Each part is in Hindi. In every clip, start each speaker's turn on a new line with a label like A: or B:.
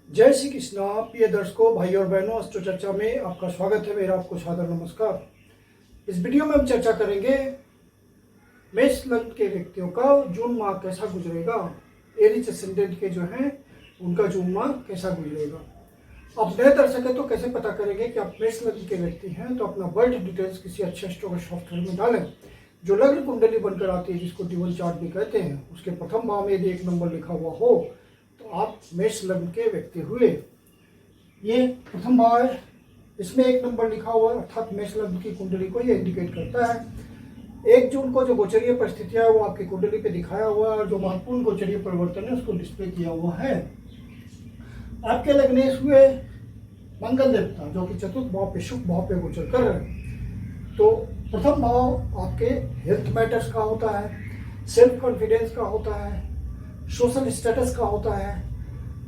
A: जय श्री कृष्णा। प्रिय दर्शकों, भाई और बहनों, अस्ट्रो चर्चा में आपका स्वागत है। मेरा आपको सादर नमस्कार। इस वीडियो में हम चर्चा करेंगे मेष लग्न के व्यक्तियों का जून माह कैसा गुजरेगा। एरिस असेंडेंट के जो हैं उनका जून माह कैसा गुजरेगा। आप नए दर्शक हैं तो कैसे पता करेंगे कि आप मेष लग्न के व्यक्ति हैं, तो अपना बर्थ डिटेल्स किसी अच्छे एस्ट्रो सॉफ्टवेयर में डालें। जो लग्न कुंडली बनकर आती है, जिसको ड्यूअल चार्ट भी कहते हैं, उसके प्रथम भाव में यदि 1 नंबर लिखा हुआ हो तो आप मेष लग्न के व्यक्ति हुए। ये प्रथम भाव है, इसमें 1 नंबर लिखा हुआ है, अर्थात मेष लग्न की कुंडली को ये इंडिकेट करता है। 1 जून को जो गोचरीय परिस्थितियां है वो आपकी कुंडली पे दिखाया हुआ है, और जो महत्वपूर्ण गोचरीय परिवर्तन है उसको डिस्प्ले किया हुआ है। आपके लग्नेश हुए मंगल देवता, जो कि चतुर्थ भाव पे शुभ भाव पे गोचर कर रहे हैं। तो प्रथम भाव आपके हेल्थ मैटर्स का होता है, सेल्फ कॉन्फिडेंस का होता है, सोशल स्टेटस का होता है,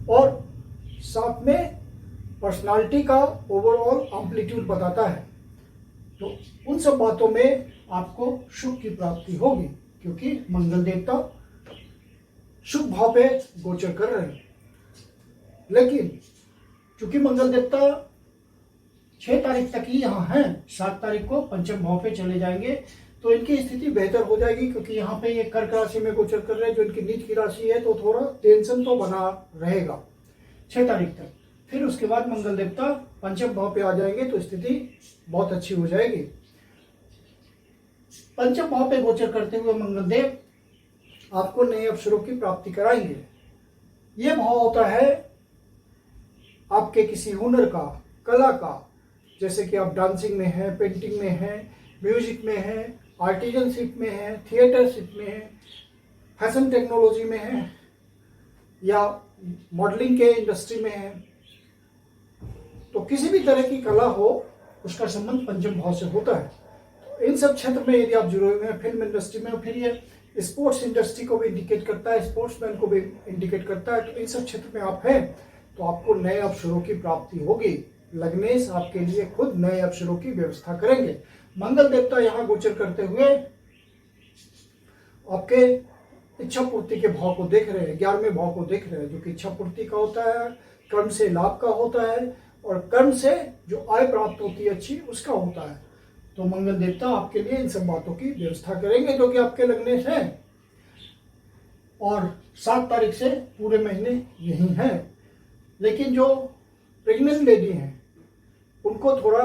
A: और साथ में पर्सनालिटी का ओवरऑल एम्पलीट्यूड बताता है। तो उन सब बातों में आपको शुभ की प्राप्ति होगी, क्योंकि मंगल देवता शुभ भाव पे गोचर कर रहे हैं। लेकिन चूंकि मंगल देवता 6 तारीख तक ही यहाँ हैं, 7 तारीख को पंचम भाव पे चले जाएंगे, तो इनकी स्थिति बेहतर हो जाएगी। क्योंकि यहाँ पे ये कर्क राशि में गोचर कर रहे हैं, जो इनकी नीच की राशि है, तो थोड़ा टेंशन तो बना रहेगा 6 तारीख तक। फिर उसके बाद मंगल देवता पंचम भाव पे आ जाएंगे, तो स्थिति बहुत अच्छी हो जाएगी। पंचम भाव पे गोचर करते हुए मंगल देव आपको नए अवसरों की प्राप्ति कराएंगे। ये भाव होता है आपके किसी हुनर का, कला का, जैसे कि आप डांसिंग में हैं, पेंटिंग में हैं, म्यूजिक में हैं, आर्टिजनशिप में हैं, थिएटरशिप में हैं, फैशन टेक्नोलॉजी में हैं, या मॉडलिंग के इंडस्ट्री में हैं। तो किसी भी तरह की कला हो, उसका संबंध पंचम भाव से होता है। तो इन सब क्षेत्र में यदि आप जुड़े हुए हैं, फिल्म इंडस्ट्री में, फिर ये स्पोर्ट्स इंडस्ट्री को भी इंडिकेट करता है, स्पोर्ट्समैन को भी इंडिकेट करता है। तो इन सब क्षेत्र में आप हैं तो आपको नए अवसरों की प्राप्ति होगी। लग्नेश आपके लिए खुद नए अवसरों की व्यवस्था करेंगे। मंगल देवता यहाँ गोचर करते हुए आपके इच्छा पूर्ति के भाव को देख रहे हैं, 11वें भाव को देख रहे हैं, जो कि इच्छा पूर्ति का होता है, कर्म से लाभ का होता है, और कर्म से जो आय प्राप्त होती है अच्छी, उसका होता है। तो मंगल देवता आपके लिए इन सब बातों की व्यवस्था करेंगे, जो कि आपके लग्नेश हैं, और 7 तारीख से पूरे महीने यही है। लेकिन जो प्रेग्नेंट लेडी हैं उनको थोड़ा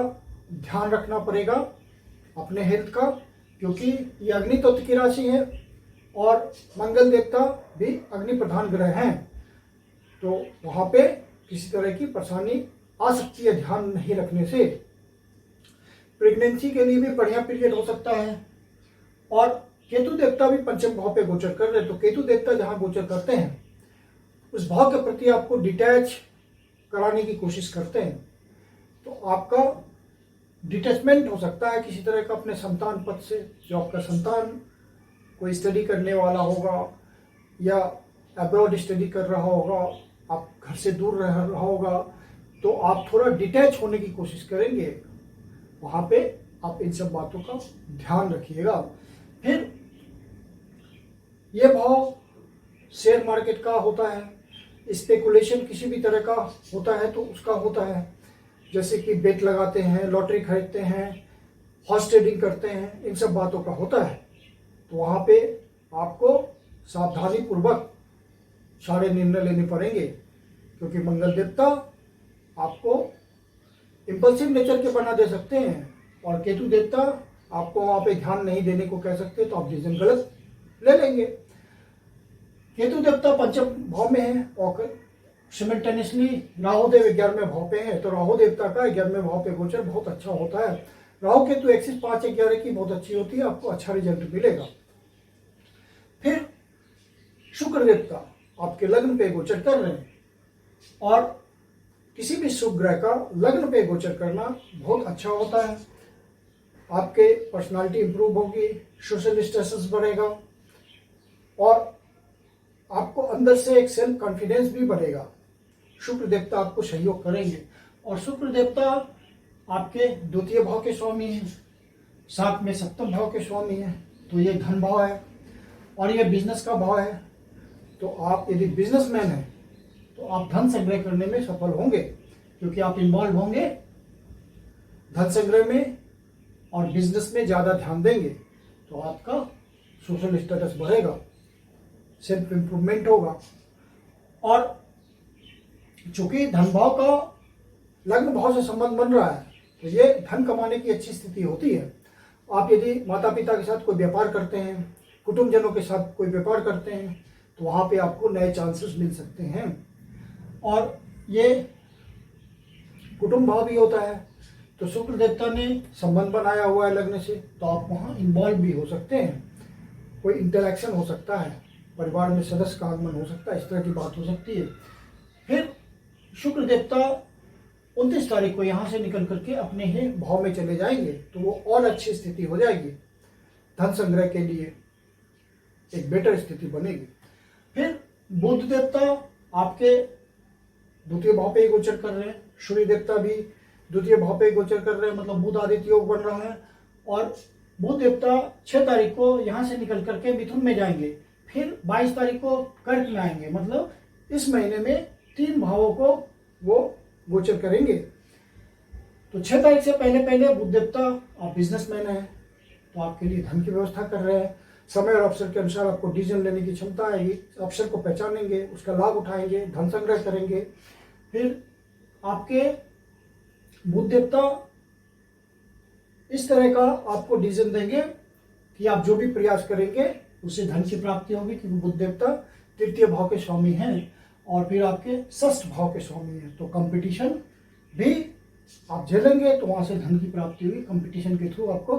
A: ध्यान रखना पड़ेगा अपने हेल्थ का, क्योंकि ये अग्नि तत्व की राशि है और मंगल देवता भी अग्नि प्रधान ग्रह हैं। तो वहाँ पे किसी तरह की परेशानी आ सकती है ध्यान नहीं रखने से। प्रेगनेंसी के लिए भी बढ़िया पीरियड हो सकता है। और केतु देवता भी पंचम भाव पे गोचर कर रहे हैं, तो केतु देवता जहाँ गोचर करते हैं उस भाव के प्रति आपको डिटैच कराने की कोशिश करते हैं। तो आपका डिटैचमेंट हो सकता है किसी तरह का अपने संतान पद से। जो आपका संतान कोई स्टडी करने वाला होगा या अब्रॉड स्टडी कर रहा होगा, आप घर से दूर रह रहा होगा, तो आप थोड़ा डिटैच होने की कोशिश करेंगे। वहाँ पे आप इन सब बातों का ध्यान रखिएगा। फिर ये भाव शेयर मार्केट का होता है, स्पेकुलेशन किसी भी तरह का होता है तो उसका होता है, जैसे कि बेट लगाते हैं, लॉटरी खरीदते हैं, हॉर्स ट्रेडिंग करते हैं, इन सब बातों का होता है। तो वहाँ पे आपको सावधानी पूर्वक सारे निर्णय लेने पड़ेंगे, क्योंकि मंगल देवता आपको इम्पल्सिव नेचर के बना दे सकते हैं, और केतु देवता आपको वहाँ पे ध्यान नहीं देने को कह सकते, तो आप डिसीजन गलत ले लेंगे। केतु देवता पंचम भाव में है और सिमल्टेनियसली राहु देव 11वें भाव पे है, तो राहु देवता का 11वें भाव पे गोचर बहुत अच्छा होता है। राहु केतु एक्सिस 5-11 की बहुत अच्छी होती है, आपको अच्छा रिजल्ट मिलेगा। फिर शुक्र देवता आपके लग्न पे गोचर कर रहे हैं, और किसी भी शुभ ग्रह का लग्न पे गोचर करना बहुत अच्छा होता है। आपके पर्सनालिटी इंप्रूव होगी, सोशल स्टेटस बढ़ेगा, और आपको अंदर से एक सेल्फ कॉन्फिडेंस भी बढ़ेगा। शुक्र देवता आपको सहयोग करेंगे, और शुक्र देवता आपके 2य भाव के स्वामी हैं, साथ में 7वें भाव के स्वामी हैं। तो ये धन भाव है और ये बिजनेस का भाव है। तो आप यदि बिजनेसमैन हैं तो आप धन संग्रह करने में सफल होंगे, क्योंकि आप इन्वॉल्व होंगे धन संग्रह में और बिजनेस में ज़्यादा ध्यान देंगे, तो आपका सोशल स्टेटस बढ़ेगा, सेल्फ इम्प्रूवमेंट होगा। और चूंकि धन भाव का लग्न भाव से संबंध बन रहा है, तो ये धन कमाने की अच्छी स्थिति होती है। आप यदि माता पिता के साथ कोई व्यापार करते हैं, कुटुंबजनों के साथ कोई व्यापार करते हैं, तो वहाँ पे आपको नए चांसेस मिल सकते हैं। और ये कुटुंब भाव भी होता है, तो शुक्र देवता ने संबंध बनाया हुआ है लग्न से, तो आप वहाँ इन्वॉल्व भी हो सकते हैं, कोई इंटरेक्शन हो सकता है, परिवार में सदस्य का आगमन हो सकता है, इस तरह की बात हो सकती है। फिर शुक्र देवता 29 तारीख को यहाँ से निकल करके अपने ही भाव में चले जाएंगे, तो वो और अच्छी स्थिति हो जाएगी, धन संग्रह के लिए एक बेटर स्थिति बनेगी। फिर बुध देवता आपके द्वितीय भाव पे गोचर कर रहे हैं, सूर्य देवता भी द्वितीय भाव पे गोचर कर रहे हैं, मतलब बुध आदित्य योग बन रहा है। और बुध देवता 6 तारीख को यहाँ से निकल करके मिथुन में जाएंगे, फिर 22 तारीख को कर्क में आएंगे, मतलब इस महीने में 3 भावों को वो गोचर करेंगे। तो 6 तारीख से पहले बुध देवता, आप बिजनेसमैन हैं तो आपके लिए धन की व्यवस्था कर रहे हैं, समय और अवसर के अनुसार आपको डिसीजन लेने की क्षमता आएगी, अवसर को पहचानेंगे, उसका लाभ उठाएंगे, धन संग्रह करेंगे। फिर आपके बुध देवता इस तरह का आपको डिसीजन देंगे कि आप जो भी प्रयास करेंगे उससे धन की प्राप्ति होगी, क्योंकि बुध देवता तृतीय भाव के स्वामी हैं और फिर आपके षष्ठ भाव के स्वामी हैं। तो कंपटीशन भी आप झेलेंगे, तो वहां से धन की प्राप्ति होगी, कंपटीशन के थ्रू आपको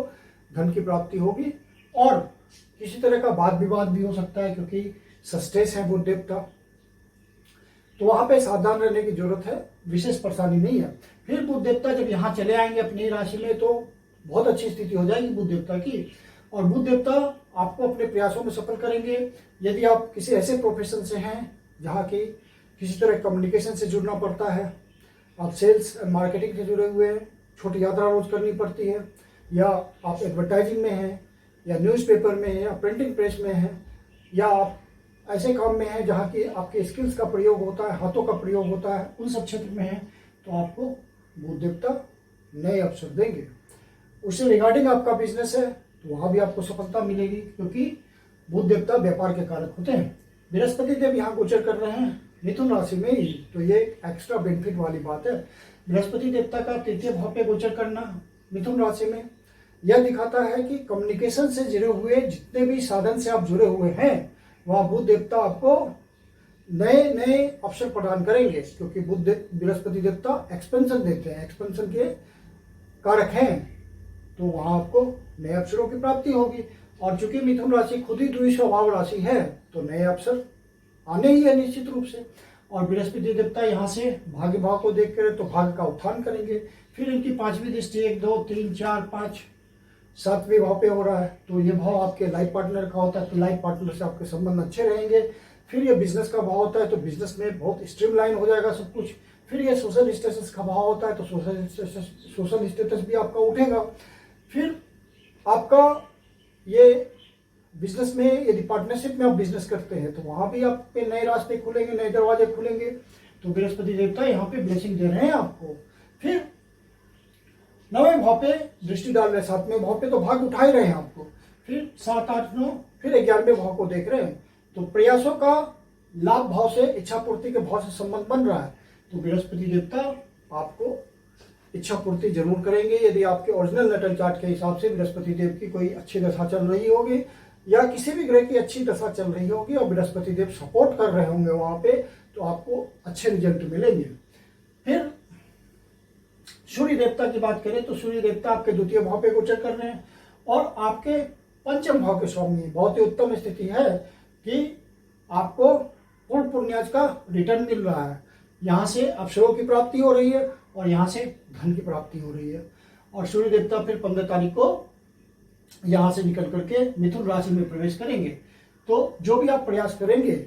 A: धन की प्राप्ति होगी। और किसी तरह का वाद विवाद भी हो सकता है, क्योंकि सस्टेस है बुध देवता, तो वहां पे सावधान रहने की जरूरत है, विशेष परेशानी नहीं है। फिर बुध देवता जब यहाँ चले आएंगे अपनी राशि में, तो बहुत अच्छी स्थिति हो जाएगी बुध देवता की। और बुध देवता आपको अपने प्रयासों में सफल करेंगे। यदि आप किसी ऐसे प्रोफेशन से हैं जहाँ की किसी तरह कम्युनिकेशन से जुड़ना पड़ता है, आप सेल्स एंड मार्केटिंग से जुड़े हुए हैं, छोटी यात्रा रोज करनी पड़ती है, या आप एडवर्टाइजिंग में हैं, या न्यूज़पेपर में हैं, या प्रिंटिंग प्रेस में हैं, या आप ऐसे काम में हैं जहाँ की आपके स्किल्स का प्रयोग होता है, हाथों का प्रयोग होता है, उन सब क्षेत्र में हैं, तो आपको बुध देवता नए अवसर देंगे। उससे रिगार्डिंग आपका बिजनेस है तो वहाँ भी आपको सफलता मिलेगी, क्योंकि बुध देवता व्यापार के कारक होते हैं। बृहस्पति देव यहाँ गोचर कर रहे हैं मिथुन राशि में ही, तो ये एक्स्ट्रा बेनिफिट वाली बात है। बृहस्पति देवता का तृतीय भाव पे गोचर करना मिथुन राशि में यह दिखाता है कि कम्युनिकेशन से जुड़े हुए जितने भी साधन से आप जुड़े हुए हैं, वहाँ बुध देवता आपको नए नए अवसर प्रदान करेंगे, क्योंकि बृहस्पति देवता एक्सपेंशन देते हैं, एक्सपेंशन के कारक हैं, तो वहाँ आपको नए अवसरों की प्राप्ति होगी। और चूंकि मिथुन राशि खुद ही द्वितीय स्वभाव राशि है, तो नए अवसर आने ही है निश्चित रूप से। और बृहस्पति देवता यहाँ से भाग्य भाव को देख कर तो भाग्य का उत्थान करेंगे। फिर इनकी 5वीं दृष्टि 1, 2, 3, 4, 5, 7वें भाव पे हो रहा है, तो ये भाव आपके लाइफ पार्टनर का होता है, तो लाइफ पार्टनर से आपके संबंध अच्छे रहेंगे। फिर ये बिजनेस का भाव होता है, तो बिजनेस में बहुत स्ट्रीमलाइन हो जाएगा सब कुछ। फिर ये सोशल स्टेटस का भाव होता है, तो सोशल स्टेटस भी आपका उठेगा। फिर आपका ये बिजनेस में यदि पार्टनरशिप में आप बिजनेस करते हैं, तो वहां भी आपके नए रास्ते खुलेंगे, नए दरवाजे खुलेंगे। तो बृहस्पति देवता यहाँ पे ब्लेसिंग दे रहे हैं आपको। फिर 9वें भाव पे दृष्टि डाल रहे हैं, 7वें भाव पे तो भाग उठा ही रहे हैं आपको। फिर 7, 8, 9, फिर 11वें भाव को देख रहे हैं, तो प्रयासों का लाभ भाव से इच्छा पूर्ति के भाव से संबंध बन रहा है। तो बृहस्पति देवता आपको इच्छा पूर्ति जरूर करेंगे, यदि आपके ओरिजिनल नटल चार्ट के हिसाब से बृहस्पति देव की कोई अच्छी दशा चल रही होगी, या किसी भी ग्रह की अच्छी दशा चल रही होगी और बृहस्पति देव सपोर्ट कर रहे होंगे वहां पे, तो आपको अच्छे रिजल्ट मिलेंगे। फिर सूर्य देवता की बात करें तो सूर्य देवता आपके द्वितीय भाव पे गोचर कर रहे हैं और आपके पंचम भाव के स्वामी है। बहुत ही उत्तम स्थिति है कि आपको पूर्ण पुण्याज का रिटर्न मिल रहा है। यहाँ से अवसरों की प्राप्ति हो रही है और यहाँ से धन की प्राप्ति हो रही है। और सूर्य देवता फिर 15 तारीख को यहाँ से निकल करके मिथुन राशि में प्रवेश करेंगे। तो जो भी आप प्रयास करेंगे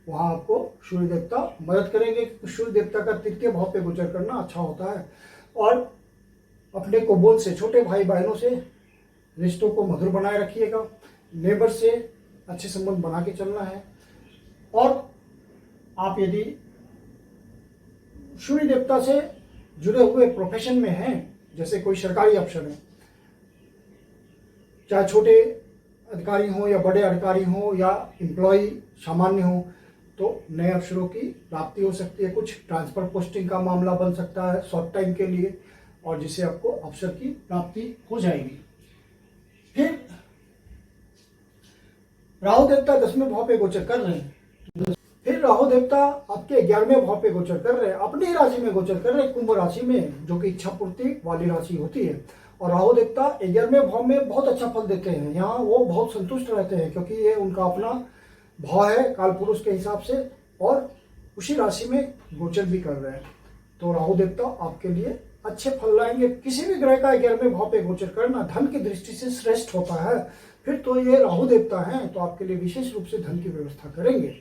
A: वहाँ आपको सूर्य देवता मदद करेंगे, क्योंकि सूर्य देवता का तृतीय भाव पे गोचर करना अच्छा होता है। और अपने को बोल से, छोटे भाई बहनों से रिश्तों को मधुर बनाए रखिएगा, नेबर से अच्छे संबंध बना के चलना है। और आप यदि सूर्य देवता से जुड़े हुए प्रोफेशन में हैं, जैसे कोई सरकारी अफसर है, चाहे छोटे अधिकारी हो या बड़े अधिकारी हो या एम्प्लॉय सामान्य हो, तो नए अफसरों की प्राप्ति हो सकती है। कुछ ट्रांसफर पोस्टिंग का मामला बन सकता है शॉर्ट टाइम के लिए, और जिससे आपको अफसर की प्राप्ति हो जाएगी। फिर राहु देवता 10वें भाव पे गोचर कर रहे हैं। फिर राहु देवता आपके 11वें भाव पे गोचर कर रहे हैं, अपनी राशि में गोचर कर रहे हैं, कुंभ राशि में, जो कि इच्छा पूर्ति वाली राशि होती है। और राहु देवता 11वें भाव में बहुत अच्छा फल देते हैं। यहाँ वो बहुत संतुष्ट रहते हैं, क्योंकि ये उनका अपना भाव है काल पुरुष के हिसाब से, और उसी राशि में गोचर भी कर रहे हैं। तो राहु देवता आपके लिए अच्छे फल लाएंगे। किसी भी ग्रह का 11वें भाव पे गोचर करना धन की दृष्टि से श्रेष्ठ होता है। फिर तो ये राहु देवता हैं, तो आपके लिए विशेष रूप से धन की व्यवस्था करेंगे।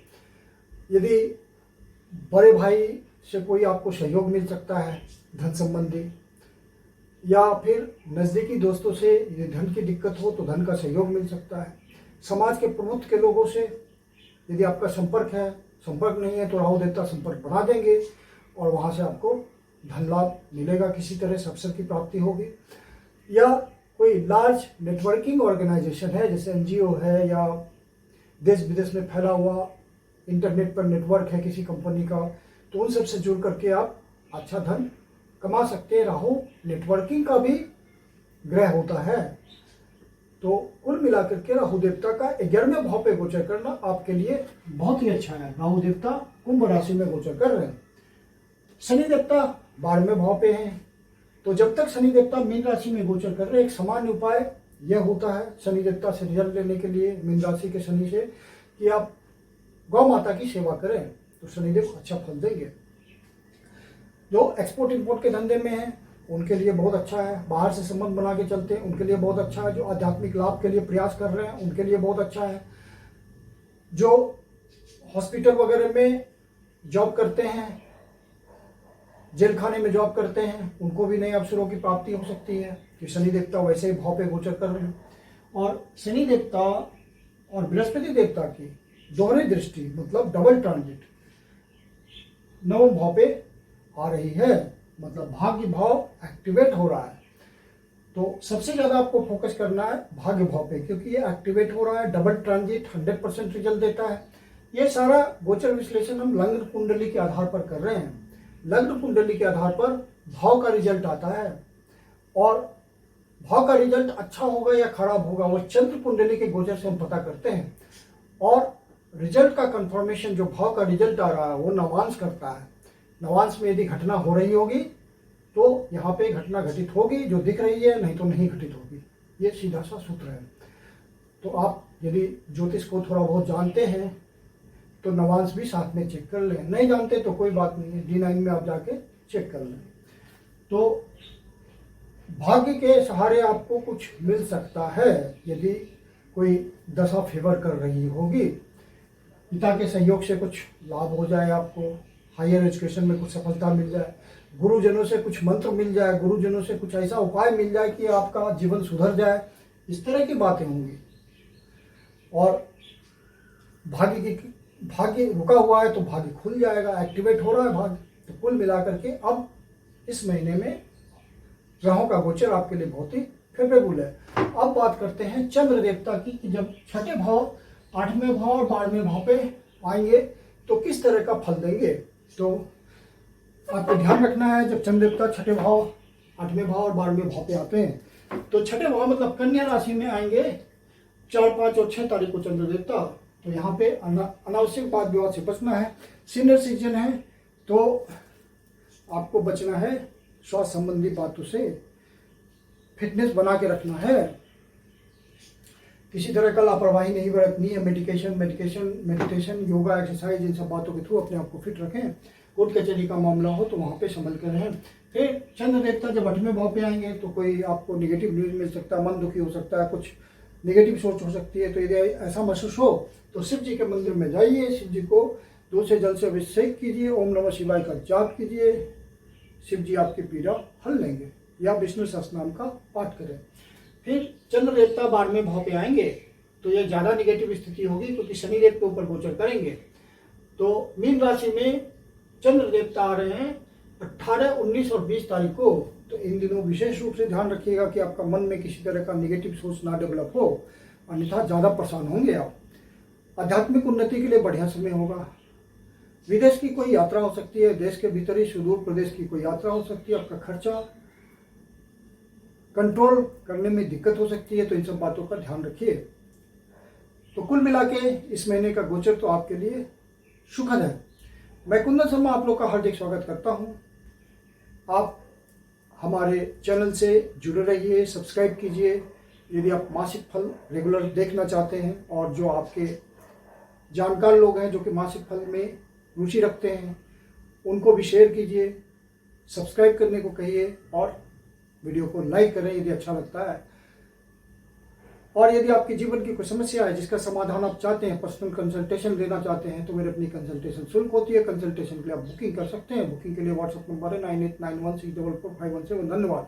A: यदि बड़े भाई से कोई आपको सहयोग मिल सकता है धन संबंधी, या फिर नज़दीकी दोस्तों से यदि धन की दिक्कत हो तो धन का सहयोग मिल सकता है। समाज के प्रमुख के लोगों से यदि आपका संपर्क है, संपर्क नहीं है तो राहु देवता संपर्क बढ़ा देंगे, और वहाँ से आपको धन लाभ मिलेगा, किसी तरह से अवसर की प्राप्ति होगी। या कोई लार्ज नेटवर्किंग ऑर्गेनाइजेशन है, जैसे एनजीओ है, या देश विदेश में फैला हुआ इंटरनेट पर नेटवर्क है किसी कंपनी का, तो उन सब से जुड़ करके आप अच्छा धन कमा सकते हैं। राहु नेटवर्किंग का भी ग्रह होता है। तो कुल मिलाकर के राहु देवता का 11वें भाव पे गोचर करना आपके लिए बहुत ही अच्छा है। राहु देवता कुंभ राशि में गोचर कर रहे हैं। शनि देवता 12वें भाव पे हैं। तो जब तक शनि देवता मीन राशि में गोचर कर रहे हैं, एक सामान्य उपाय यह होता है शनि देवता से रिजल्ट लेने के लिए, मीन राशि के शनि से, कि आप गौ माता की सेवा करें, तो शनिदेव अच्छा फल देंगे। जो एक्सपोर्ट इंपोर्ट के धंधे में हैं उनके लिए बहुत अच्छा है। बाहर से संबंध बना के चलते हैं उनके लिए बहुत अच्छा है। जो आध्यात्मिक लाभ के लिए प्रयास कर रहे हैं उनके लिए बहुत अच्छा है। जो हॉस्पिटल वगैरह में जॉब करते हैं, जेल खाने में जॉब करते हैं, उनको भी नए अवसरों की प्राप्ति हो सकती है, कि शनि देवता वैसे ही भाव पे गोचर कर रहे हैं। और शनि देवता और बृहस्पति देवता की दोहरी दृष्टि, मतलब डबल ट्रांजिट 9वें भाव पे आ रही है, मतलब भाग्य भाव एक्टिवेट हो रहा है। तो सबसे ज़्यादा आपको फोकस करना है भाग्य भाव पे, क्योंकि ये एक्टिवेट हो रहा है। डबल ट्रांजिट 100% रिजल्ट देता है। ये सारा गोचर विश्लेषण हम लग्न कुंडली के आधार पर कर रहे हैं। लग्न कुंडली के आधार पर भाव का रिजल्ट आता है, और भाव का रिजल्ट अच्छा होगा या खराब होगा वो चंद्र कुंडली के गोचर से हम पता करते हैं। और रिजल्ट का कंफर्मेशन, जो भाव का रिजल्ट आ रहा है, वो नवांश करता है। नवांश में यदि घटना हो रही होगी तो यहाँ पे घटना घटित होगी जो दिख रही है, नहीं तो नहीं घटित होगी। ये सीधा सा सूत्र है। तो आप यदि ज्योतिष को थोड़ा बहुत जानते हैं तो नवांश भी साथ में चेक कर लें, नहीं जानते तो कोई बात नहीं है, D9 में आप जाके चेक कर लें। तो भाग्य के सहारे आपको कुछ मिल सकता है यदि कोई दशा फेवर कर रही होगी। पिता के सहयोग से कुछ लाभ हो जाए, आपको हायर एजुकेशन में कुछ सफलता मिल जाए, गुरुजनों से कुछ मंत्र मिल जाए, गुरुजनों से कुछ ऐसा उपाय मिल जाए कि आपका जीवन सुधर जाए, इस तरह की बातें होंगी। और भाग्य रुका हुआ है तो भाग्य खुल जाएगा, एक्टिवेट हो रहा है भाग्य। तो कुल मिलाकर के अब इस महीने में ग्रहों का गोचर आपके लिए बहुत ही फेवरेबल है। अब बात करते हैं चंद्र देवता की, कि जब छठे भाव, 8वें भाव और 12वें भाव पे आएंगे तो किस तरह का फल देंगे। तो आपको ध्यान रखना है, जब चंद्र देवता छठे भाव, 8वें भाव और 12वें भाव पे आते हैं, तो छठे भाव मतलब कन्या राशि में आएंगे 4, 5 और 6 तारीख को चंद्र देवता। तो यहाँ पे अनावश्यक बात विवाद से बचना है। सीनियर सिटीजन है तो आपको बचना है स्वास्थ्य संबंधी बातों से, फिटनेस बना के रखना है, किसी तरह का लापरवाही नहीं बरतनी है। मेडिटेशन, योगा, एक्सरसाइज, इन सब बातों के थ्रू अपने आप को फिट रखें। कोर्ट कचहरी का मामला हो तो वहाँ पे संभल कर रहें। फिर चंद्र देवता जब 8वें भाव पे आएंगे तो कोई आपको निगेटिव न्यूज मिल सकता है, मन दुखी हो सकता है, कुछ निगेटिव सोच हो सकती है। तो यदि ऐसा महसूस हो तो शिव जी के मंदिर में जाइए, शिव जी को दूध से जल से अभिषेक कीजिए, ओम नमः शिवाय का जाप कीजिए, शिव जी आपकी पीड़ा हल लेंगे, या विष्णु सहस्त्रनाम का पाठ करें। फिर चंद्र देवता 12वें भाव पे आएंगे तो ये ज़्यादा निगेटिव स्थिति होगी, क्योंकि शनिदेव के ऊपर गोचर करेंगे। तो मीन राशि में चंद्र देवता आ रहे हैं 18, 19 और 20 तारीख को। तो इन दिनों विशेष रूप से ध्यान रखिएगा कि आपका मन में किसी तरह का नेगेटिव सोच ना डेवलप हो, अन्यथा ज़्यादा परेशान होंगे आप। आध्यात्मिक उन्नति के लिए बढ़िया समय होगा। विदेश की कोई यात्रा हो सकती है, देश के भीतर ही सुदूर प्रदेश की कोई यात्रा हो सकती है, आपका खर्चा कंट्रोल करने में दिक्कत हो सकती है, तो इन सब बातों का ध्यान रखिए। तो कुल मिला के इस महीने का गोचर तो आपके लिए सुखद है। मैं कुंदन शर्मा आप लोग का हार्दिक स्वागत करता हूं। आप हमारे चैनल से जुड़े रहिए, सब्सक्राइब कीजिए। यदि आप मासिक फल रेगुलर देखना चाहते हैं और जो आपके जानकार लोग हैं जो कि मासिक फल में रुचि रखते हैं, उनको भी शेयर कीजिए, सब्सक्राइब करने को कहिए और वीडियो को लाइक करें यदि अच्छा लगता है। और यदि आपके जीवन की कोई समस्या है जिसका समाधान आप चाहते हैं, पर्सनल कंसल्टेशन लेना चाहते हैं, तो मेरे अपनी कंसल्टेशन शुल्क होती है। कंसल्टेशन के लिए आप बुकिंग कर सकते हैं। बुकिंग के लिए व्हाट्सएप नंबर है 9891644517। धन्यवाद।